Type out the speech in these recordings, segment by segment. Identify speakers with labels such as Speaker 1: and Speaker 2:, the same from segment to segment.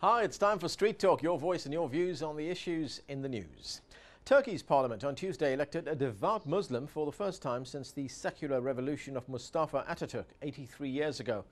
Speaker 1: Hi, it's time for Street Talk, your voice and your views on the issues in the news. Turkey's parliament on Tuesday elected a devout Muslim for the first time since the secular revolution of Mustafa Ataturk 83 years ago.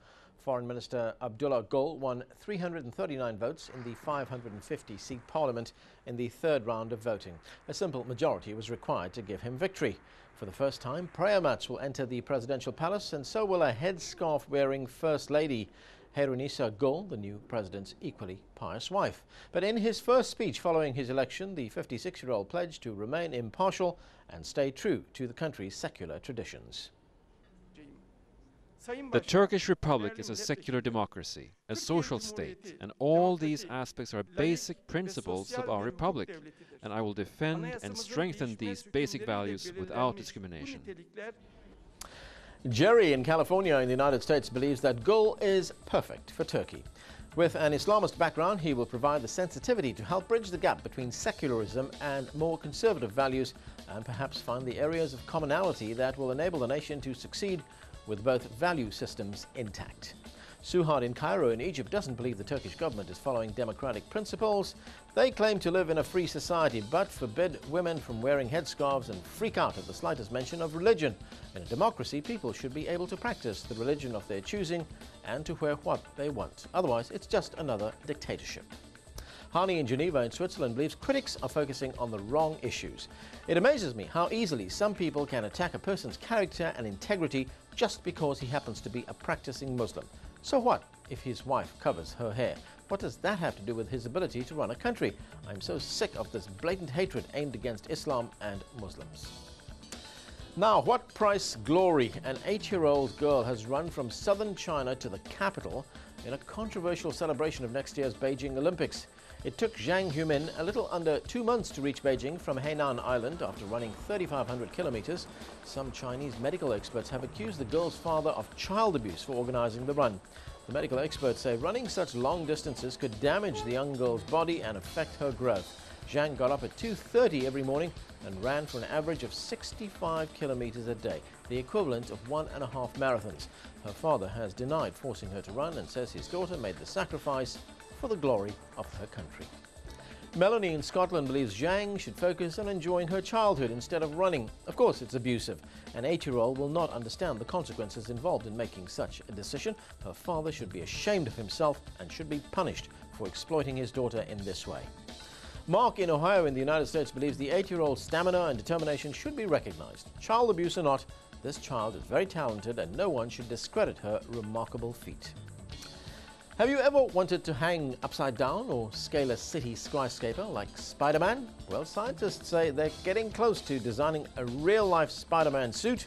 Speaker 1: Foreign Minister Abdullah Gul won 339 votes in the 550-seat parliament in the third round of voting. A simple majority was required to give him victory. For the first time, prayer mats will enter the presidential palace, and so will a headscarf-wearing First Lady. Herunisa Gul, the new president's equally pious wife. But in his first speech following his election, the 56-year-old pledged to remain impartial and stay true to the country's secular traditions.
Speaker 2: The Turkish Republic is a secular democracy, a social state, and all these aspects are basic principles of our republic, and I will defend and strengthen these basic values without discrimination.
Speaker 1: Jerry in California in the United States believes that Gul is perfect for Turkey. With an Islamist background, he will provide the sensitivity to help bridge the gap between secularism and more conservative values, and perhaps find the areas of commonality that will enable the nation to succeed with both value systems intact. Suhad in Cairo in Egypt doesn't believe the Turkish government is following democratic principles. They claim to live in a free society but forbid women from wearing headscarves and freak out at the slightest mention of religion. In a democracy, people should be able to practice the religion of their choosing and to wear what they want. Otherwise, it's just another dictatorship. Hani in Geneva in Switzerland believes critics are focusing on the wrong issues. It amazes me how easily some people can attack a person's character and integrity just because he happens to be a practicing Muslim. So what if his wife covers her hair? What does that have to do with his ability to run a country? I'm so sick of this blatant hatred aimed against Islam and Muslims. Now, what price glory? An 8-year-old girl has run from southern China to the capital in a controversial celebration of next year's Beijing Olympics. It took Zhang Huimin a little under 2 months to reach Beijing from Hainan Island after running 3,500 kilometers. Some Chinese medical experts have accused the girl's father of child abuse for organizing the run. The medical experts say running such long distances could damage the young girl's body and affect her growth. Zhang got up at 2:30 every morning and ran for an average of 65 kilometers a day, the equivalent of 1.5 marathons. Her father has denied forcing her to run and says his daughter made the sacrifice for the glory of her country. Melanie in Scotland believes Zhang should focus on enjoying her childhood instead of running. Of course, it's abusive. An 8-year-old will not understand the consequences involved in making such a decision. Her father should be ashamed of himself and should be punished for exploiting his daughter in this way. Mark in Ohio in the United States believes the 8-year-old's stamina and determination should be recognized. Child abuse or not, this child is very talented and no one should discredit her remarkable feat. Have you ever wanted to hang upside down or scale a city skyscraper like Spiderman? Well, scientists say they're getting close to designing a real-life Spiderman suit,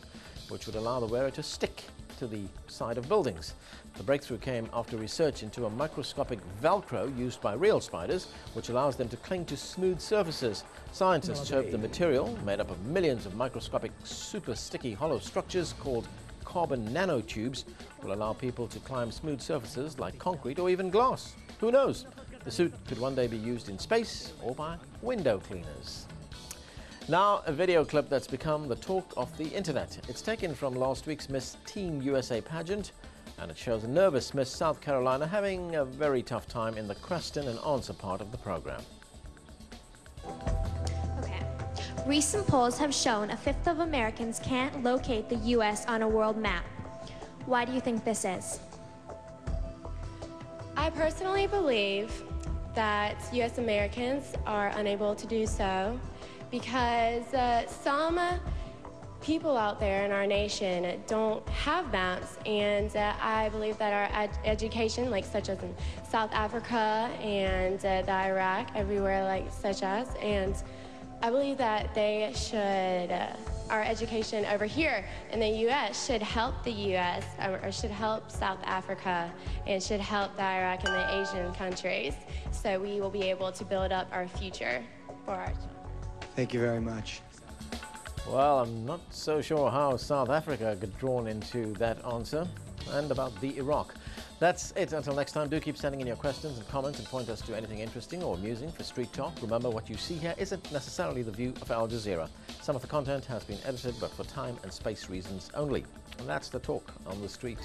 Speaker 1: which would allow the wearer to stick to the side of buildings. The breakthrough came after research into a microscopic Velcro used by real spiders, which allows them to cling to smooth surfaces. Scientists hope the material, made up of millions of microscopic super sticky hollow structures called carbon nanotubes, will allow people to climb smooth surfaces like concrete or even glass. Who knows? The suit could one day be used in space or by window cleaners. Now, a video clip that's become the talk of the internet. It's taken from last week's Miss Teen USA pageant, and it shows a nervous Miss South Carolina having a very tough time in the question and answer part of the program.
Speaker 3: Recent polls have shown a fifth of Americans can't locate the U.S. on a world map. Why do you think this is?
Speaker 4: I personally believe that U.S. Americans are unable to do so because some people out there in our nation don't have maps, and I believe that our education, like such as in South Africa and the Iraq, everywhere like such as, and I believe that they should, our education over here in the U.S. should help the U.S. or should help South Africa and should help the Iraq and the Asian countries, so we will be able to build up our future for our children.
Speaker 5: Thank you very much.
Speaker 1: Well, I'm not so sure how South Africa got drawn into that answer, and about the Iraq. That's it. Until next time, do keep sending in your questions and comments and point us to anything interesting or amusing for Street Talk. Remember, what you see here isn't necessarily the view of Al Jazeera. Some of the content has been edited, but for time and space reasons only. And that's the talk on the street.